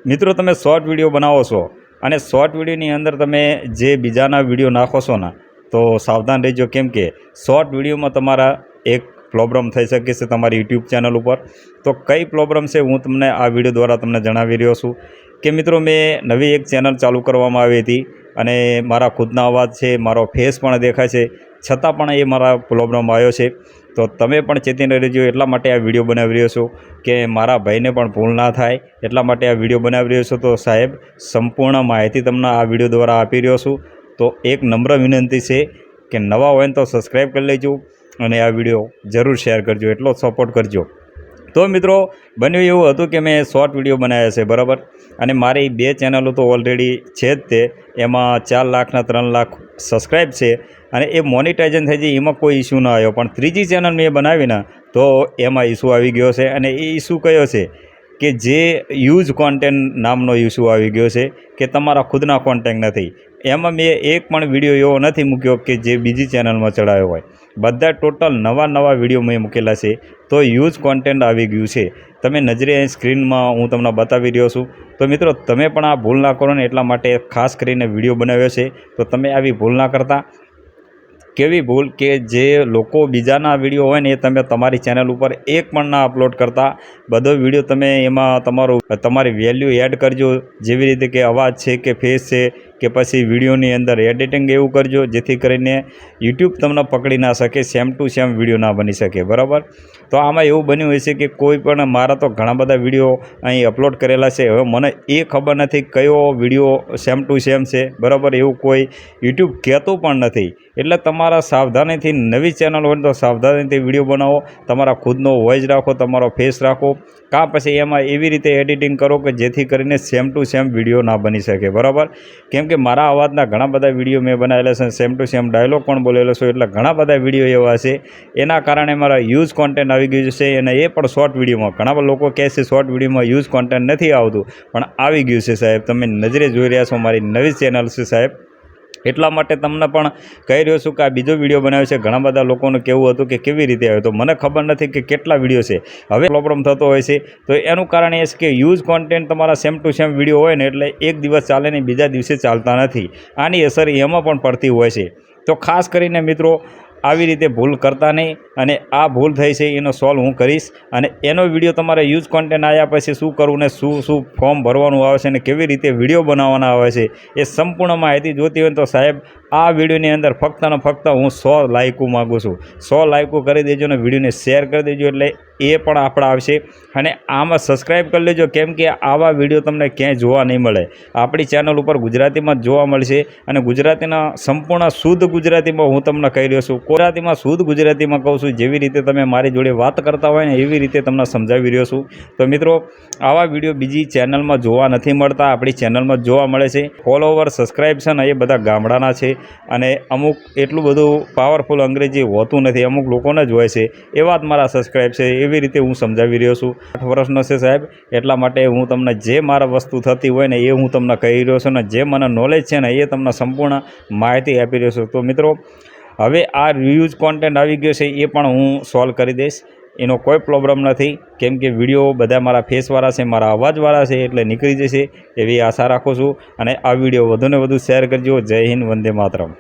મિત્રો તમે short video બનાવો છો અને શોર્ટ વિડીયોની અંદર તમે જે બીજાના વિડીયો નાખો છો ને તો સાવધાન રહેજો, કેમ કે શોર્ટ વિડીયોમાં તમારા એક પ્રોબ્લેમ થઈ શકે છે તમારી યુટ્યુબ ચેનલ ઉપર. તો કઈ પ્રોબ્લેમ છે હું તમને આ વિડીયો દ્વારા તમને જણાવી રહ્યો છું કે મિત્રો મેં નવી એક ચેનલ ચાલુ કરવામાં આવી હતી અને મારા ખુદના અવાજ છે, મારો ફેસ પણ દેખાય છે, છતાં પણ એ મારા પ્રોબ્લેમ આવ્યો છે. તો તમે પણ ચેતીને રહેજો, એટલા માટે આ વિડીયો બનાવી રહ્યો છું કે મારા ભાઈને પણ ભૂલ ના થાય, એટલા માટે આ વિડીયો બનાવી રહ્યો છું. તો સાહેબ સંપૂર્ણ માહિતી તમને આ વિડીયો દ્વારા આપી રહ્યો છું. તો એક નમ્ર વિનંતી છે કે નવા હોય ને તો સબસ્ક્રાઈબ કરી લેજો અને આ વિડીયો જરૂર શેર કરજો, એટલો સપોર્ટ કરજો. તો મિત્રો બન્યું એવું હતું કે મેં શોર્ટ વિડીયો બનાવ્યા છે બરાબર, અને મારી 2 ચેનલો તો ઓલરેડી છે જ તે, એમાં 4 લાખના 3 લાખ સબસ્ક્રાઈબ છે અને એ મોનિટાઇઝન થઈ જાય, એમાં કોઈ ઇસ્યુ ના આવ્યો. પણ ત્રીજી ચેનલ મેં બનાવીને તો એમાં ઇસ્યુ આવી ગયો છે, અને એ ઇસ્યુ કયો છે કે જે યુઝ કોન્ટેન્ટ નામનો ઇસ્યુ આવી ગયો છે કે તમારા ખુદના કોન્ટેન્ટ નથી. એમાં મેં એક પણ વિડીયો એવો નથી મૂક્યો કે જે બીજી ચેનલમાં ચડાવ્યો હોય, બધા ટોટલ નવા વિડીયો મેં મૂકેલા છે. તો યુઝ કોન્ટેન્ટ આવી ગયું છે, તમે નજરે સ્ક્રીનમાં હું તમને બતાવી રહ્યો છું. તો મિત્રો તમે પણ આ ભૂલ ના કરો ને, એટલા માટે ખાસ કરીને વિડીયો બનાવ્યો છે. તો તમે આવી ભૂલ ના કરતા. કેવી ભૂલ કે જે લોકો બીજાના વિડીયો હોય ને એ તમે તમારી ચેનલ ઉપર એક પણ ના અપલોડ કરતા, બધો વિડીયો તમે એમાં તમારી વેલ્યુ એડ કરજો, જેવી રીતે કે અવાજ છે કે ફેસ છે કે પછી વિડીયોની અંદર એડિટિંગ એવું કરજો જેથી કરીને યુટ્યુબ તમને પકડી ના શકે, સેમ ટુ સેમ વિડીયો ના બની શકે બરાબર. તો આમાં એવું બન્યું હોય છે કે કોઈ પણ મારા તો ઘણા બધા વિડીયો અહીં અપલોડ કરેલા છે, હવે મને એ ખબર નથી કયો વિડીયો સેમ ટુ સેમ છે બરાબર, એવું કોઈ યુટ્યુબ કહેતું પણ નથી. એટલે તમારા સાવધાનીથી નવી ચેનલ હોય તો સાવધાનીથી વિડીયો બનાવો, તમારા ખુદનો વોઇસ રાખો, તમારો ફેસ રાખો, કાં પછી એમાં એવી રીતે એડિટિંગ કરો કે જેથી કરીને સેમ ટુ સેમ વિડીયો ના બની શકે બરાબર. કેમ કે મારા અવાજના ઘણા બધા વિડીયો મેં બનાવેલા છે, સેમ ટુ સેમ ડાયલોગ પણ બોલેલો છે, એટલે ઘણા બધા વિડીયો એવા છે. એના કારણે મારા યુઝ કોન્ટેન્ટ આવી ગયું છે, અને એ પણ શોર્ટ વિડીયોમાં. ઘણા બધા લોકો કહે છે શોર્ટ વિડીયોમાં યુઝ કોન્ટેન્ટ નથી આવતું, પણ આવી ગયું છે સાહેબ. તમે નજરે જોઈ રહ્યા છો મારી નવી ચેનલ છે સાહેબ, એટલા માટે તમને પણ કહી રહ્યો છું કે આ બીજો વિડીયો બનાવ્યો છે. ઘણા બધા લોકોનું કહેવું હતું કે કેવી રીતે આવ્યો, તો મને ખબર નથી કે કેટલા વિડીયો છે. હવે પ્રોબ્લેમ થતો હોય છે તો એનું કારણ એ છે કે યુઝ કોન્ટેન્ટ તમારા સેમ ટુ સેમ વિડીયો હોય ને એટલે એક દિવસ ચાલે ને બીજા દિવસે ચાલતા નથી, આની અસર એમાં પણ પડતી હોય છે. તો ખાસ કરીને મિત્રો આવી રીતે ભૂલ કરતા નહીં, અને આ ભૂલ થઈ છે એનો સોલ્વ હું કરીશ. અને એનો વિડીયો તમારે યુઝ કોન્ટેન્ટ આવ્યા પછી શું કરવું ને શું ફોર્મ ભરવાનું આવે છે ને કેવી રીતે વિડીયો બનાવવાના આવે છે એ સંપૂર્ણ માહિતી જોતી હોય તો સાહેબ આ વિડીયોની અંદર ફક્ત ને ફક્ત હું 100 લાઇકો માગું છું. 100 લાઇકો કરી દેજો ને વિડીયોને શેર કરી દેજો, એટલે એ પણ આપણા આવશે. અને આમાં સબસ્ક્રાઈબ કરી લેજો, કેમ કે આવા વિડીયો તમને ક્યાંય જોવા નહીં મળે. આપણી ચેનલ ઉપર ગુજરાતીમાં જ જોવા મળશે, અને ગુજરાતીના સંપૂર્ણ શુદ્ધ ગુજરાતીમાં હું તમને કહી રહ્યો છું, ગુજરાતીમાં શુદ્ધ ગુજરાતીમાં કહું છું, જેવી રીતે તમે મારી જોડે વાત કરતા હોય ને એવી રીતે તમને સમજાવી રહ્યો છું. તો મિત્રો આવા વિડીયો બીજી ચેનલમાં જોવા નથી મળતા, આપણી ચેનલમાં જ જોવા મળે છે. ફોલોવર સબસ્ક્રાઈબશન એ બધા ગામડાના છે, અને અમુક એટલું બધું પાવરફુલ અંગ્રેજી હોતું નથી, અમુક લોકોને જ હોય છે. એવા જ મારા સબસ્ક્રાઈબ છે, એવી રીતે હું સમજાવી રહ્યો છું. 8 વર્ષનો છે સાહેબ, એટલા માટે હું તમને જે મારા વસ્તુ થતી હોય ને એ હું તમને કહી રહ્યો છું, ને જે મને નોલેજ છે ને એ તમને સંપૂર્ણ માહિતી આપી રહ્યો છું. તો મિત્રો હવે આ યુઝ કોન્ટેન્ટ આવી ગયો છે એ પણ હું સોલ્વ કરી દઈશ, એનો કોઈ પ્રોબ્લેમ નથી. કેમ કે વિડીયો બધા મારા ફેસવાળા છે, મારા અવાજવાળા છે, એટલે નીકળી જશે એવી આશા રાખું છું. અને આ વિડીયો વધુને વધુ શેર કરજો. જય હિન્દ, વંદે માતરમ.